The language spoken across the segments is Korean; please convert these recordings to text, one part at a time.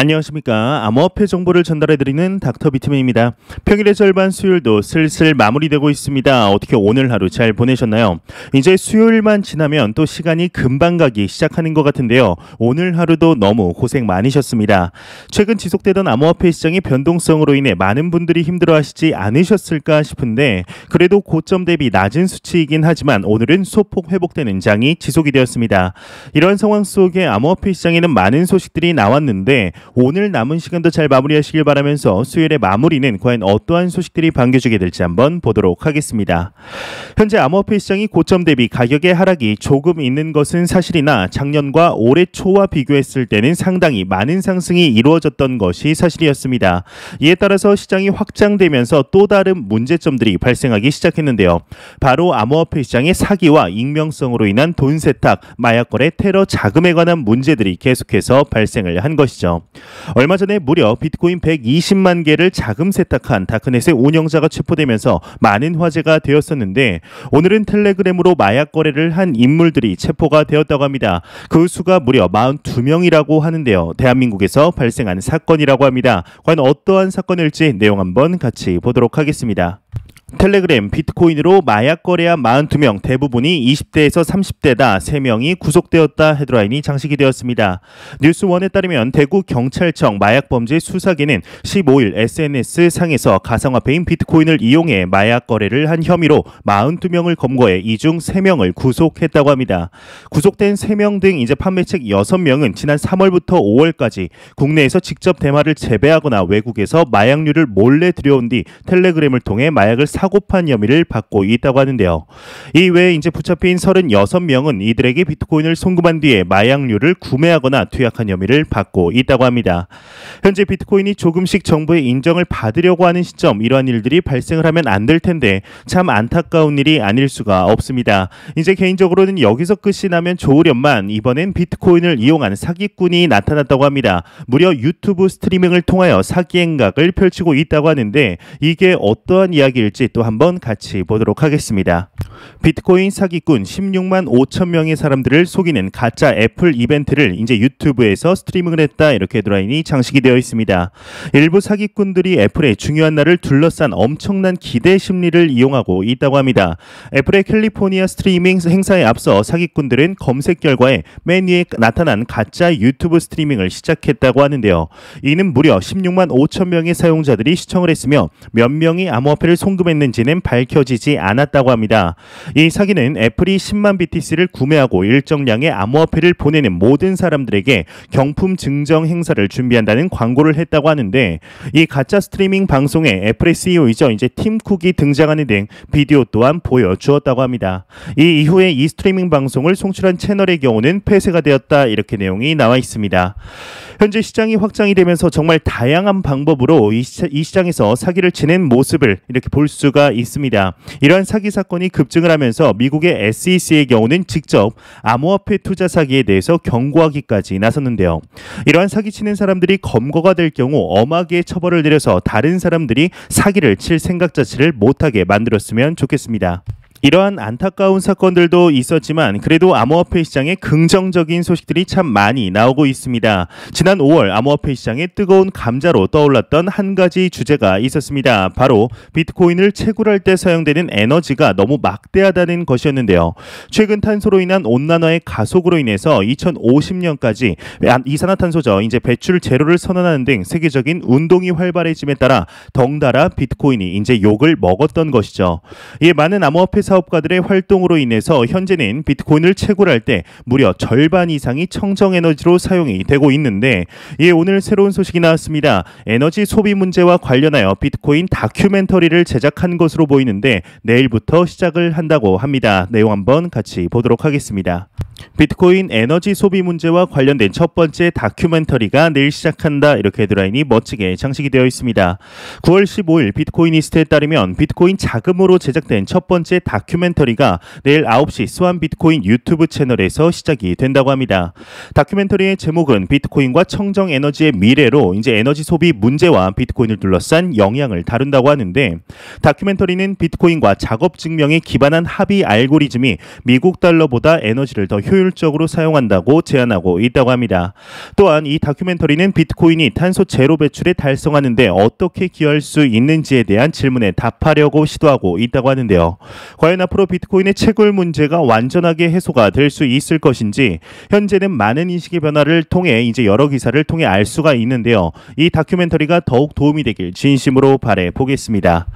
안녕하십니까. 암호화폐 정보를 전달해드리는 닥터 비트맨입니다. 평일의 절반 수요일도 슬슬 마무리되고 있습니다. 어떻게 오늘 하루 잘 보내셨나요? 이제 수요일만 지나면 또 시간이 금방 가기 시작하는 것 같은데요. 오늘 하루도 너무 고생 많으셨습니다. 최근 지속되던 암호화폐 시장의 변동성으로 인해 많은 분들이 힘들어하시지 않으셨을까 싶은데 그래도 고점 대비 낮은 수치이긴 하지만 오늘은 소폭 회복되는 장이 지속이 되었습니다. 이런 상황 속에 암호화폐 시장에는 많은 소식들이 나왔는데 오늘 남은 시간도 잘 마무리하시길 바라면서 수요일의 마무리는 과연 어떠한 소식들이 반겨주게 될지 한번 보도록 하겠습니다. 현재 암호화폐 시장이 고점 대비 가격의 하락이 조금 있는 것은 사실이나 작년과 올해 초와 비교했을 때는 상당히 많은 상승이 이루어졌던 것이 사실이었습니다. 이에 따라서 시장이 확장되면서 또 다른 문제점들이 발생하기 시작했는데요. 바로 암호화폐 시장의 사기와 익명성으로 인한 돈 세탁, 마약 거래, 테러 자금에 관한 문제들이 계속해서 발생을 한 것이죠. 얼마 전에 무려 비트코인 120만 개를 자금 세탁한 다크넷의 운영자가 체포되면서 많은 화제가 되었었는데 오늘은 텔레그램으로 마약 거래를 한 인물들이 체포가 되었다고 합니다. 그 수가 무려 42명이라고 하는데요. 대한민국에서 발생한 사건이라고 합니다. 과연 어떠한 사건일지 내용 한번 같이 보도록 하겠습니다. 텔레그램 비트코인으로 마약 거래한 42명 대부분이 20대에서 30대다 3명이 구속되었다 헤드라인이 장식이 되었습니다. 뉴스원에 따르면 대구 경찰청 마약범죄 수사기는 15일 SNS 상에서 가상화폐인 비트코인을 이용해 마약 거래를 한 혐의로 42명을 검거해 이 중 3명을 구속했다고 합니다. 구속된 3명 등 이제 판매책 6명은 지난 3월부터 5월까지 국내에서 직접 대마를 재배하거나 외국에서 마약류를 몰래 들여온 뒤 텔레그램을 통해 마약을 사고판 혐의를 받고 있다고 하는데요. 이외에 이제 붙잡힌 36명은 이들에게 비트코인을 송금한 뒤에 마약류를 구매하거나 투약한 혐의를 받고 있다고 합니다. 현재 비트코인이 조금씩 정부의 인정을 받으려고 하는 시점 이러한 일들이 발생을 하면 안 될 텐데 참 안타까운 일이 아닐 수가 없습니다. 이제 개인적으로는 여기서 끝이 나면 좋으련만 이번엔 비트코인을 이용한 사기꾼이 나타났다고 합니다. 무려 유튜브 스트리밍을 통하여 사기 행각을 펼치고 있다고 하는데 이게 어떠한 이야기일지 또 한번 같이 보도록 하겠습니다. 비트코인 사기꾼 16만 5천 명의 사람들을 속이는 가짜 애플 이벤트를 이제 유튜브에서 스트리밍을 했다 이렇게 헤드라인이 장식이 되어 있습니다. 일부 사기꾼들이 애플의 중요한 날을 둘러싼 엄청난 기대 심리를 이용하고 있다고 합니다. 애플의 캘리포니아 스트리밍 행사에 앞서 사기꾼들은 검색 결과에 맨 위에 나타난 가짜 유튜브 스트리밍을 시작했다고 하는데요. 이는 무려 16만 5천 명의 사용자들이 시청을 했으며 몇 명이 암호화폐를 송금했는지는 밝혀지지 않았다고 합니다. 이 사기는 애플이 10만 BTC를 구매하고 일정량의 암호화폐를 보내는 모든 사람들에게 경품 증정 행사를 준비한다는 광고를 했다고 하는데 이 가짜 스트리밍 방송에 애플의 CEO이죠. 이제 팀 쿡이 등장하는 등 비디오 또한 보여주었다고 합니다. 이 이후에 이 스트리밍 방송을 송출한 채널의 경우는 폐쇄가 되었다 이렇게 내용이 나와 있습니다. 현재 시장이 확장이 되면서 정말 다양한 방법으로 이 시장에서 사기를 치는 모습을 이렇게 볼 수가 있습니다. 이러한 사기 사건이 급증을 하면서 미국의 SEC의 경우는 직접 암호화폐 투자 사기에 대해서 경고하기까지 나섰는데요. 이러한 사기치는 사람들이 검거가 될 경우 엄하게 처벌을 내려서 다른 사람들이 사기를 칠 생각 자체를 못하게 만들었으면 좋겠습니다. 이러한 안타까운 사건들도 있었지만 그래도 암호화폐 시장에 긍정적인 소식들이 참 많이 나오고 있습니다. 지난 5월 암호화폐 시장에 뜨거운 감자로 떠올랐던 한 가지 주제가 있었습니다. 바로 비트코인을 채굴할 때 사용되는 에너지가 너무 막대하다는 것이었는데요. 최근 탄소로 인한 온난화의 가속으로 인해서 2050년까지 이산화탄소죠. 이제 배출 제로를 선언하는 등 세계적인 운동이 활발해짐에 따라 덩달아 비트코인이 이제 욕을 먹었던 것이죠. 이에 많은 암호화폐 사업가들의 활동으로 인해서 현재는 비트코인을 채굴할 때 무려 절반 이상이 청정에너지로 사용이 되고 있는데 이에 오늘 새로운 소식이 나왔습니다. 에너지 소비 문제와 관련하여 비트코인 다큐멘터리를 제작한 것으로 보이는데 내일부터 시작을 한다고 합니다. 내용 한번 같이 보도록 하겠습니다. 비트코인 에너지 소비 문제와 관련된 첫 번째 다큐멘터리가 내일 시작한다 이렇게 헤드라인이 멋지게 장식이 되어 있습니다. 9월 15일 비트코이니스트에 따르면 비트코인 자금으로 제작된 첫 번째 다큐멘터리가 내일 9시 스완 비트코인 유튜브 채널에서 시작이 된다고 합니다. 다큐멘터리의 제목은 비트코인과 청정 에너지의 미래로 이제 에너지 소비 문제와 비트코인을 둘러싼 영향을 다룬다고 하는데 다큐멘터리는 비트코인과 작업 증명에 기반한 합의 알고리즘이 미국 달러보다 에너지를 더 효율적으로 사용한다고 제안하고 있다고 합니다. 또한 이 다큐멘터리는 비트코인이 탄소 제로 배출에 달성하는데 어떻게 기여할 수 있는지에 대한 질문에 답하려고 시도하고 있다고 하는데요. 과연 앞으로 비트코인의 채굴 문제가 완전하게 해소가 될 수 있을 것인지 현재는 많은 인식의 변화를 통해 이제 여러 기사를 통해 알 수가 있는데요. 이 다큐멘터리가 더욱 도움이 되길 진심으로 바래 보겠습니다.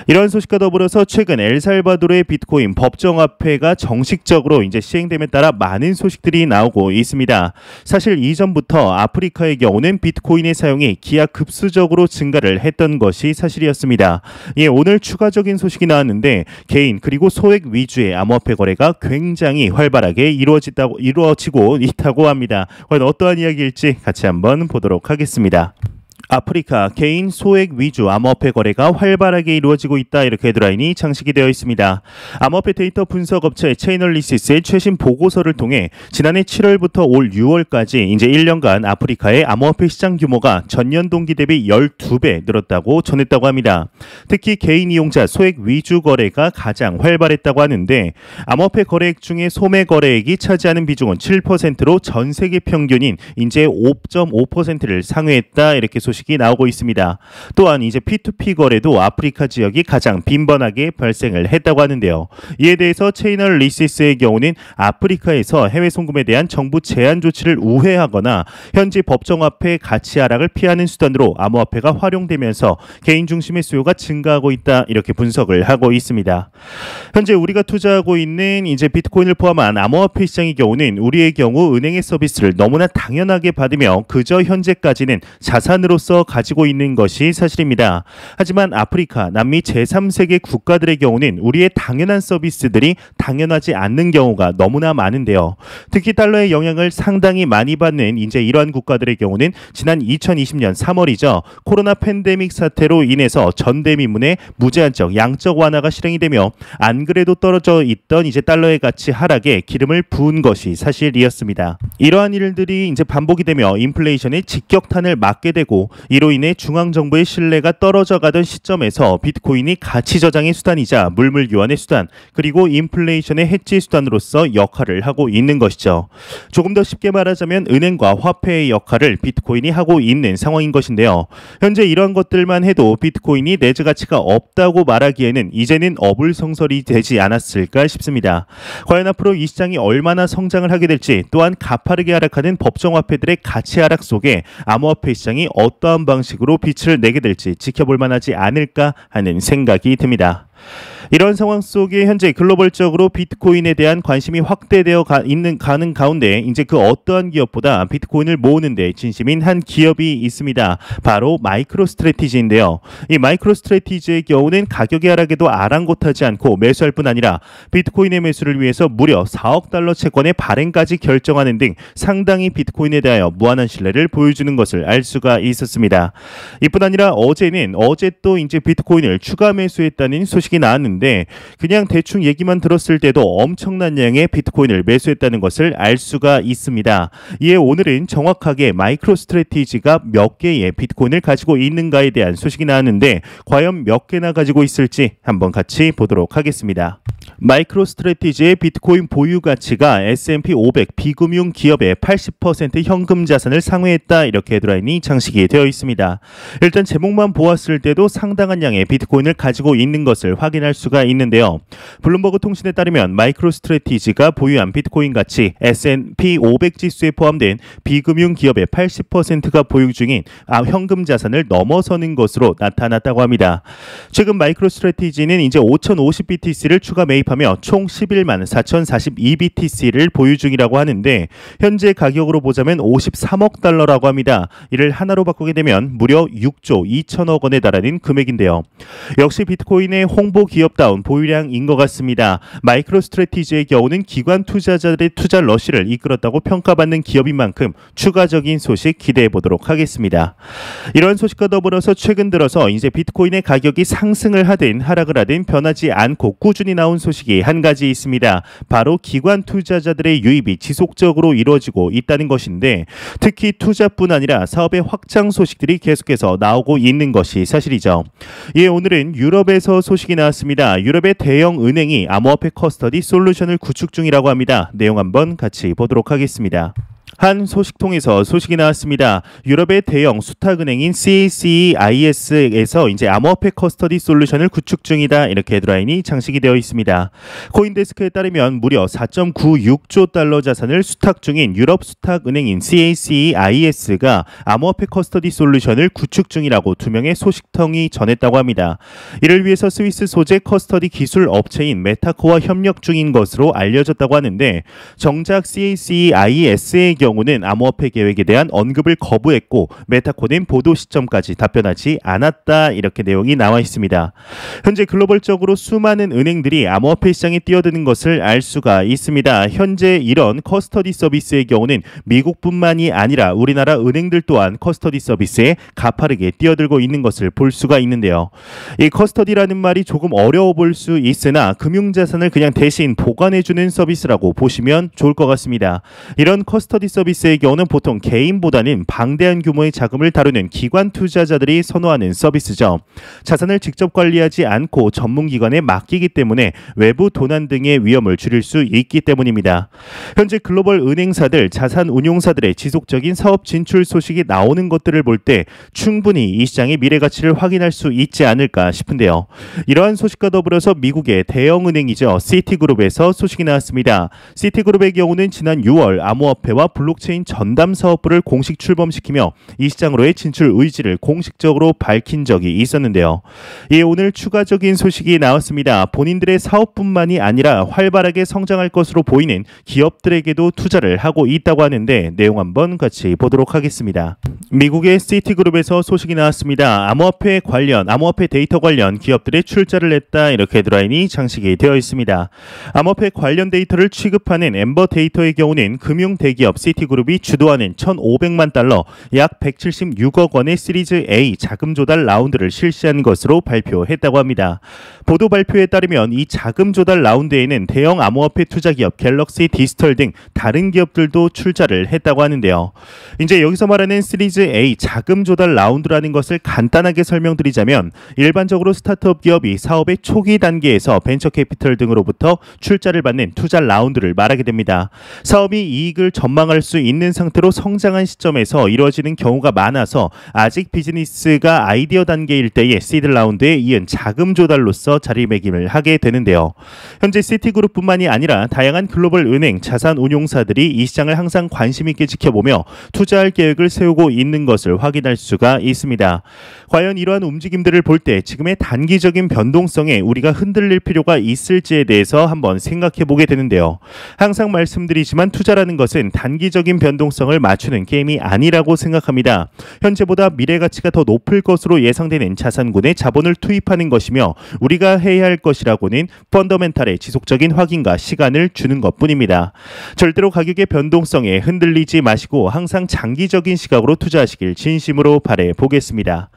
이런 소식과 더불어서 최근 엘살바도르의 비트코인 법정화폐가 정식적으로 이제 시행됨에 따라 많은 소식들이 나오고 있습니다. 사실 이전부터 아프리카의 경우는 비트코인의 사용이 기하급수적으로 증가를 했던 것이 사실이었습니다. 예, 오늘 추가적인 소식이 나왔는데 개인 그리고 소액 위주의 암호화폐 거래가 굉장히 활발하게 이루어지고 있다고 합니다. 과연 어떠한 이야기일지 같이 한번 보도록 하겠습니다. 아프리카 개인 소액 위주 암호화폐 거래가 활발하게 이루어지고 있다, 이렇게 헤드라인이 장식이 되어 있습니다. 암호화폐 데이터 분석 업체 체이널리시스의 최신 보고서를 통해 지난해 7월부터 올 6월까지 이제 1년간 아프리카의 암호화폐 시장 규모가 전년 동기 대비 12배 늘었다고 전했다고 합니다. 특히 개인 이용자 소액 위주 거래가 가장 활발했다고 하는데 암호화폐 거래액 중에 소매 거래액이 차지하는 비중은 7%로 전 세계 평균인 이제 5.5%를 상회했다, 이렇게 소식이 나오고 있습니다. 또한 이제 P2P 거래도 아프리카 지역이 가장 빈번하게 발생을 했다고 하는데요. 이에 대해서 체이널리시스의 경우는 아프리카에서 해외 송금에 대한 정부 제한 조치를 우회하거나 현지 법정화폐 가치 하락을 피하는 수단으로 암호화폐가 활용되면서 개인 중심의 수요가 증가하고 있다, 이렇게 분석을 하고 있습니다. 현재 우리가 투자하고 있는 이제 비트코인을 포함한 암호화폐 시장의 경우는 우리의 경우 은행의 서비스를 너무나 당연하게 받으며 그저 현재까지는 자산으로서 가지고 있는 것이 사실입니다. 하지만 아프리카, 남미 제3세계 국가들의 경우는 우리의 당연한 서비스들이 당연하지 않는 경우가 너무나 많은데요. 특히 달러의 영향을 상당히 많이 받는 이제 이러한 국가들의 경우는 지난 2020년 3월이죠. 코로나 팬데믹 사태로 인해서 전대미문의 무제한적 양적 완화가 실행이 되며 안 그래도 떨어져 있던 이제 달러의 가치 하락에 기름을 부은 것이 사실이었습니다. 이러한 일들이 이제 반복이 되며 인플레이션의 직격탄을 맞게 되고 이로 인해 중앙정부의 신뢰가 떨어져 가던 시점에서 비트코인이 가치 저장의 수단이자 물물 교환의 수단, 그리고 인플레이션의 해지 수단으로서 역할을 하고 있는 것이죠. 조금 더 쉽게 말하자면 은행과 화폐의 역할을 비트코인이 하고 있는 상황인 것인데요. 현재 이러한 것들만 해도 비트코인이 내재 가치가 없다고 말하기에는 이제는 어불성설이 되지 않았을까 싶습니다. 과연 앞으로 이 시장이 얼마나 성장을 하게 될지, 또한 가파르게 하락하는 법정화폐들의 가치 하락 속에 암호화폐 시장이 어떠한 방식으로 빛을 내게 될지 지켜볼 만하지 않을까 하는 생각이 듭니다. 이런 상황 속에 현재 글로벌적으로 비트코인에 대한 관심이 확대되어 가는 가운데 이제 그 어떠한 기업보다 비트코인을 모으는데 진심인 한 기업이 있습니다. 바로 마이크로스트래티지인데요. 이 마이크로스트래티지의 경우는 가격의 하락에도 아랑곳하지 않고 매수할 뿐 아니라 비트코인의 매수를 위해서 무려 4억 달러 채권의 발행까지 결정하는 등 상당히 비트코인에 대하여 무한한 신뢰를 보여주는 것을 알 수가 있었습니다. 이뿐 아니라 어제 또 이제 비트코인을 추가 매수했다는 소식이 나왔는데 그냥 대충 얘기만 들었을 때도 엄청난 양의 비트코인을 매수했다는 것을 알 수가 있습니다. 이에 오늘은 정확하게 마이크로스트래티지가 몇 개의 비트코인을 가지고 있는가에 대한 소식이 나왔는데 과연 몇 개나 가지고 있을지 한번 같이 보도록 하겠습니다. 마이크로스트래티지의 비트코인 보유 가치가 S&P 500 비금융 기업의 80% 현금 자산을 상회했다, 이렇게 헤드라인이 장식이 되어 있습니다. 일단 제목만 보았을 때도 상당한 양의 비트코인을 가지고 있는 것을 확인할 수가 있는데요. 블룸버그 통신에 따르면 마이크로스트래티지가 보유한 비트코인 가치 S&P 500 지수에 포함된 비금융 기업의 80%가 보유 중인 현금 자산을 넘어서는 것으로 나타났다고 합니다. 최근 마이크로스트래티지는 이제 5050BTC를 추가 매입하며 총 11만 4042BTC를 보유 중이라고 하는데 현재 가격으로 보자면 53억 달러라고 합니다. 이를 하나로 바꾸게 되면 무려 6조 2천억 원에 달하는 금액인데요. 역시 비트코인의 홍보 기업다운 보유량인 것 같습니다. 마이크로스트래티지의 경우는 기관 투자자들의 투자 러시를 이끌었다고 평가받는 기업인 만큼 추가적인 소식 기대해 보도록 하겠습니다. 이런 소식과 더불어서 최근 들어서 이제 비트코인의 가격이 상승을 하든 하락을 하든 변하지 않고 꾸준히 나온 소식 소식이 한 가지 있습니다. 바로 기관 투자자들의 유입이 지속적으로 이루어지고 있다는 것인데 특히 투자뿐 아니라 사업의 확장 소식들이 계속해서 나오고 있는 것이 사실이죠. 예, 오늘은 유럽에서 소식이 나왔습니다. 유럽의 대형 은행이 암호화폐 커스터디 솔루션을 구축 중이라고 합니다. 내용 한번 같이 보도록 하겠습니다. 한 소식통에서 소식이 나왔습니다. 유럽의 대형 수탁은행인 CACEIS에서 이제 암호화폐 커스터디 솔루션을 구축 중이다, 이렇게 헤드라인이 장식이 되어 있습니다. 코인데스크에 따르면 무려 4.96조 달러 자산을 수탁 중인 유럽 수탁은행인 CACEIS가 암호화폐 커스터디 솔루션을 구축 중이라고 두 명의 소식통이 전했다고 합니다. 이를 위해서 스위스 소재 커스터디 기술 업체인 메타코와 협력 중인 것으로 알려졌다고 하는데 정작 CACEIS의 경우는 암호화폐 계획에 대한 언급을 거부했고 메타코는 보도 시점까지 답변하지 않았다, 이렇게 내용이 나와 있습니다. 현재 글로벌적으로 수많은 은행들이 암호화폐 시장에 뛰어드는 것을 알 수가 있습니다. 현재 이런 커스터디 서비스의 경우는 미국뿐만이 아니라 우리나라 은행들 또한 커스터디 서비스에 가파르게 뛰어들고 있는 것을 볼 수가 있는데요. 이 커스터디라는 말이 조금 어려워 볼 수 있으나 금융자산을 그냥 대신 보관해주는 서비스라고 보시면 좋을 것 같습니다. 이런 커스터디 서비스의 경우는 보통 개인보다는 방대한 규모의 자금을 다루는 기관 투자자들이 선호하는 서비스죠. 자산을 직접 관리하지 않고 전문기관에 맡기기 때문에 외부 도난 등의 위험을 줄일 수 있기 때문입니다. 현재 글로벌 은행사들, 자산 운용사들의 지속적인 사업 진출 소식이 나오는 것들을 볼 때 충분히 이 시장의 미래 가치를 확인할 수 있지 않을까 싶은데요. 이러한 소식과 더불어서 미국의 대형 은행이죠. 시티그룹에서 소식이 나왔습니다. 시티그룹의 경우는 지난 6월 암호화폐와 블록체인 전담 사업부를 공식 출범시키며 이 시장으로의 진출 의지를 공식적으로 밝힌 적이 있었는데요. 이에 오늘 추가적인 소식이 나왔습니다. 본인들의 사업뿐만이 아니라 활발하게 성장할 것으로 보이는 기업들에게도 투자를 하고 있다고 하는데 내용 한번 같이 보도록 하겠습니다. 미국의 시티그룹에서 소식이 나왔습니다. 암호화폐 데이터 관련 기업들의 출자를 했다, 이렇게 헤드라인이 장식이 되어 있습니다. 암호화폐 관련 데이터를 취급하는 엠버 데이터의 경우는 금융 대기업 시티그룹이 주도하는 1,500만 달러, 약 176억 원의 시리즈 A 자금 조달 라운드를 실시한 것으로 발표했다고 합니다. 보도 발표에 따르면 이 자금 조달 라운드에는 대형 암호화폐 투자기업 갤럭시 디지털 등 다른 기업들도 출자를 했다고 하는데요. 이제 여기서 말하는 시리즈 A 자금 조달 라운드라는 것을 간단하게 설명드리자면 일반적으로 스타트업 기업이 사업의 초기 단계에서 벤처 캐피털 등으로부터 출자를 받는 투자 라운드를 말하게 됩니다. 사업이 이익을 전망할 수 있는 상태로 성장한 시점에서 이루어지는 경우가 많아서 아직 비즈니스가 아이디어 단계일 때의 시드 라운드에 이은 자금 조달로서 자리매김을 하게 되는데요. 현재 시티그룹뿐만이 아니라 다양한 글로벌 은행, 자산 운용사들이 이 시장을 항상 관심 있게 지켜보며 투자할 계획을 세우고 있는 것을 확인할 수가 있습니다. 과연 이러한 움직임들을 볼 때 지금의 단기적인 변동성에 우리가 흔들릴 필요가 있을지에 대해서 한번 생각해 보게 되는데요. 항상 말씀드리지만 투자라는 것은 단기적인 변동성을 맞추는 게임이 아니라고 생각합니다. 현재보다 미래 가치가 더 높을 것으로 예상되는 자산군에 자본을 투입하는 것이며 우리가 해야 할 것이라고는 펀더멘탈의 지속적인 확인과 시간을 주는 것뿐입니다. 절대로 가격의 변동성에 흔들리지 마시고 항상 장기적인 시각으로 투자하시길 진심으로 바라 보겠습니다.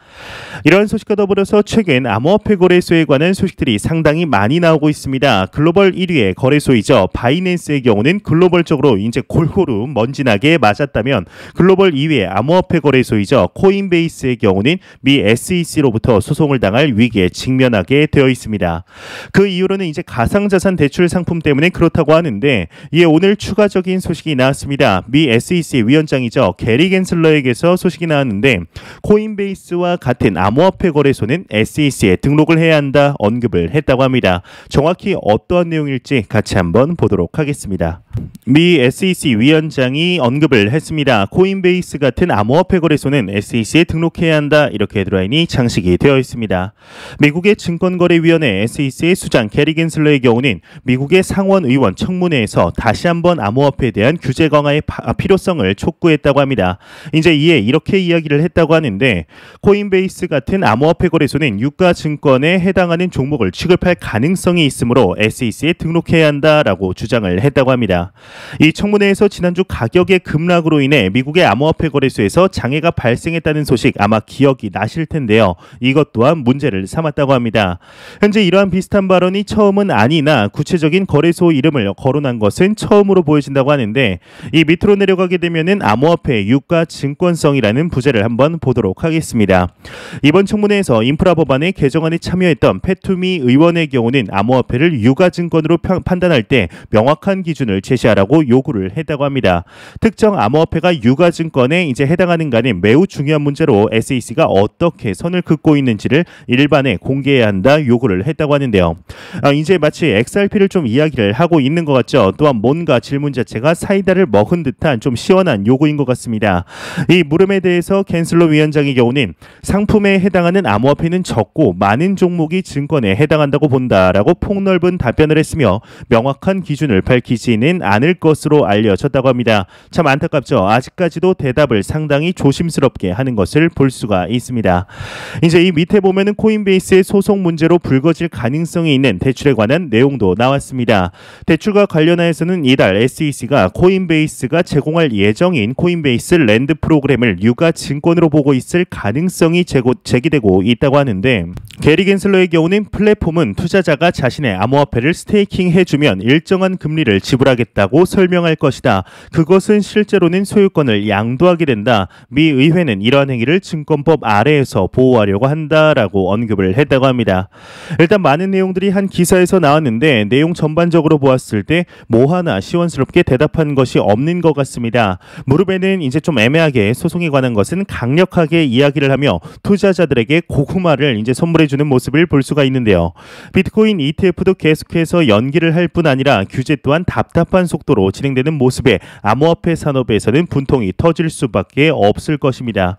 이런 소식과 더불어서 최근 암호화폐 거래소에 관한 소식들이 상당히 많이 나오고 있습니다. 글로벌 1위의 거래소이죠. 바이낸스의 경우는 글로벌적으로 이제 골고루 먼지나게 맞았다면 글로벌 2위의 암호화폐 거래소이죠. 코인베이스의 경우는 미 SEC로부터 소송을 당할 위기에 직면하게 되어 있습니다. 그 이유로는 이제 가상자산 대출 상품 때문에 그렇다고 하는데 이에 오늘 추가적인 소식이 나왔습니다. 미 SEC 위원장이죠. 게리 겐슬러에게서 소식이 나왔는데 코인베이스와 같은 암호화폐 거래소는 SEC에 등록을 해야 한다 언급을 했다고 합니다. 정확히 어떠한 내용일지 같이 한번 보도록 하겠습니다. 미 SEC 위원장이 언급을 했습니다. 코인베이스 같은 암호화폐 거래소는 SEC에 등록해야 한다, 이렇게 헤드라인이 장식이 되어 있습니다. 미국의 증권거래위원회 SEC의 수장 게리 겐슬러의 경우는 미국의 상원 의원 청문회에서 다시 한번 암호화폐에 대한 규제 강화의 필요성을 촉구했다고 합니다. 이제 이에 이렇게 이야기를 했다고 하는데 코인베이스 같은 암호화폐 거래소는 유가증권에 해당하는 종목을 취급할 가능성이 있으므로 SEC에 등록해야 한다라고 주장을 했다고 합니다. 이 청문회에서 지난주 가격의 급락으로 인해 미국의 암호화폐 거래소에서 장애가 발생했다는 소식 아마 기억이 나실 텐데요. 이것 또한 문제를 삼았다고 합니다. 현재 이러한 비슷한 발언이 처음은 아니나 구체적인 거래소 이름을 거론한 것은 처음으로 보여진다고 하는데, 이 밑으로 내려가게 되면은 암호화폐 유가 증권성이라는 부제를 한번 보도록 하겠습니다. 이번 청문회에서 인프라 법안의 개정안에 참여했던 패투미 의원의 경우는 암호화폐를 유가 증권으로 판단할 때 명확한 기준을 제시하라고 요구를 했다고 합니다. 특정 암호화폐가 유가 증권에 이제 해당하는가는 매우 중요한 문제로 SEC가 어떻게 선을 긋고 있는지를 일반에 공개해야 한다 요구를 했다고 하는데요. 이제 마치 XRP를 좀 이야기를 하고 있는 것 같죠. 또한 뭔가 질문 자체가 사이다를 먹은 듯한 좀 시원한 요구인 것 같습니다. 이 물음에 대해서 캔슬러 위원장의 경우는 상품에 해당하는 암호화폐는 적고 많은 종목이 증권에 해당한다고 본다라고 폭넓은 답변을 했으며 명확한 기준을 밝히지는 않을 것으로 알려졌다고 합니다. 참 안타깝죠. 아직까지도 대답을 상당히 조심스럽게 하는 것을 볼 수가 있습니다. 이제 이 밑에 보면은 코인베이스의 소송 문제로 불거질 가능성이 있는 대출에 관한 내용도 나왔습니다. 대출과 관련하여서는 이달 SEC가 코인베이스가 제공할 예정인 코인베이스 랜드 프로그램을 유가 증권으로 보고 있을 가능성이 제기되고 있다고 하는데, 게리 겐슬러의 경우는 플랫폼은 투자자가 자신의 암호화폐를 스테이킹 해주면 일정한 금리를 지불하겠다고 설명할 것이다. 그것은 실제로는 소유권을 양도하게 된다. 미 의회는 이러한 행위를 증권법 아래에서 보호하려고 한다라고 언급을 했다고 합니다. 일단 많은 내용들이 한 기사에서 나왔는데 내용 전반적으로 보았을 때 뭐 하나 시원스럽게 대답한 것이 없는 것 같습니다. 무릎에는 이제 좀 애매하게 소송에 관한 것은 강력하게 이야기를 하며 투자자들에게 고구마를 이제 선물해주는 모습을 볼 수가 있는데요. 비트코인 ETF도 계속해서 연기를 할 뿐 아니라 규제 또한 답답한 속도로 진행되는 모습에 암호화폐 산업에서는 분통이 터질 수밖에 없을 것입니다.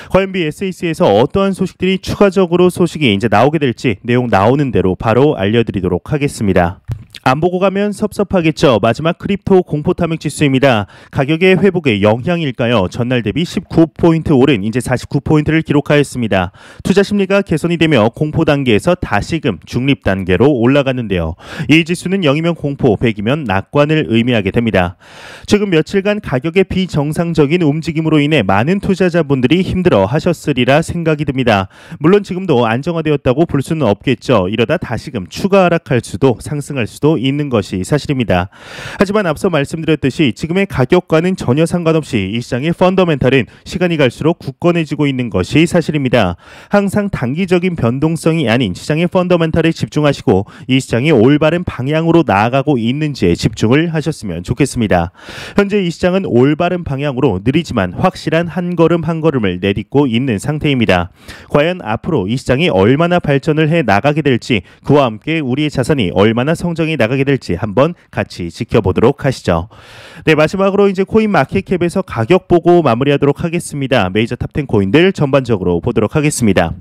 과연 SEC에서 어떠한 소식들이 추가적으로 소식이 이제 나오게 될지 내용 나오는 대로 바로 알려드리도록 하겠습니다. 안 보고 가면 섭섭하겠죠. 마지막 크립토 공포 탐욕 지수입니다. 가격의 회복의 영향일까요? 전날 대비 19포인트 오른 이제 49포인트를 기록하였습니다. 투자 심리가 개선이 되며 공포 단계에서 다시금 중립 단계로 올라갔는데요. 이 지수는 0이면 공포, 100이면 낙관을 의미하게 됩니다. 최근 며칠간 가격의 비정상적인 움직임으로 인해 많은 투자자분들이 힘들어 하셨으리라 생각이 듭니다. 물론 지금도 안정화되었다고 볼 수는 없겠죠. 이러다 다시금 추가 하락할 수도 상승할 수도 있는 것이 사실입니다. 하지만 앞서 말씀드렸듯이 지금의 가격과는 전혀 상관없이 이 시장의 펀더멘탈은 시간이 갈수록 굳건해지고 있는 것이 사실입니다. 항상 단기적인 변동성이 아닌 시장의 펀더멘탈에 집중하시고 이 시장이 올바른 방향으로 나아가고 있는지에 집중을 하셨으면 좋겠습니다. 현재 이 시장은 올바른 방향으로 느리지만 확실한 한 걸음 한 걸음을 내딛고 있는 상태입니다. 과연 앞으로 이 시장이 얼마나 발전을 해 나가게 될지, 그와 함께 우리의 자산이 얼마나 성장해 나가게 될지 한번 같이 지켜보도록 하시죠. 네, 마지막으로 이제 코인 마켓캡에서 가격 보고 마무리하도록 하겠습니다. 메이저 탑10 코인들 전반적으로 보도록 하겠습니다.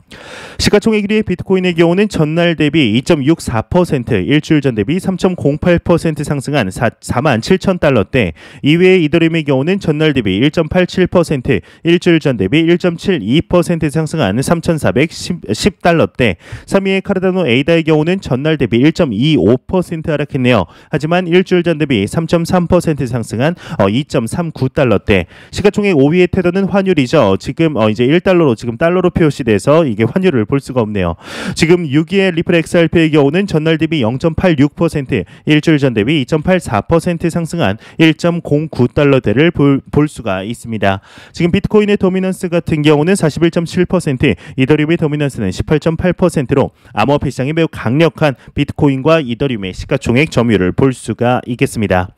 시가총액 1위의 비트코인의 경우는 전날 대비 2.64%, 일주일 전 대비 3.08% 상승한 47,000달러대, 이외의 이더리움의 경우는 전날 대비 1.87%, 일주일 전 대비 1.72% 상승한 3,410달러대, 3위의 카르다노 에이다의 경우는 전날 대비 1.25% 하락했네요. 하지만 일주일 전 대비 3.3% 상승한 2.39달러대. 시가총액 5위의 테더는 환율이죠. 지금 이제 1달러로 지금 달러로 표시돼서 이게 환율을 볼 수가 없네요. 지금 6위의 리플 XRP의 경우는 전날 대비 0.86%, 일주일 전 대비 2.84% 상승한 1.09달러대를 볼 수가 있습니다. 지금 비트코인의 도미넌스 같은 경우는 41.7%, 이더리움의 도미넌스는 18.8%로 암호화폐 시장이 매우 강력한 비트코인과 이더리움의 시가총액 점유율을 볼 수가 있겠습니다.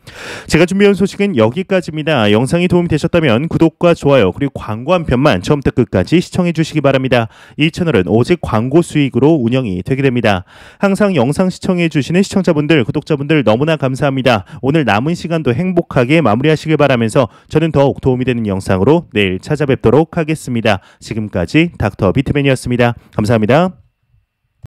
제가 준비한 소식은 여기까지입니다. 영상이 도움이 되셨다면 구독과 좋아요 그리고 광고 한 편만 처음부터 끝까지 시청해 주시기 바랍니다. 이 채널은 오직 광고 수익으로 운영이 되게 됩니다. 항상 영상 시청해 주시는 시청자분들, 구독자분들 너무나 감사합니다. 오늘 남은 시간도 행복하게 마무리하시길 바라면서 저는 더욱 도움이 되는 영상으로 내일 찾아뵙도록 하겠습니다. 지금까지 닥터 비트맨이었습니다. 감사합니다.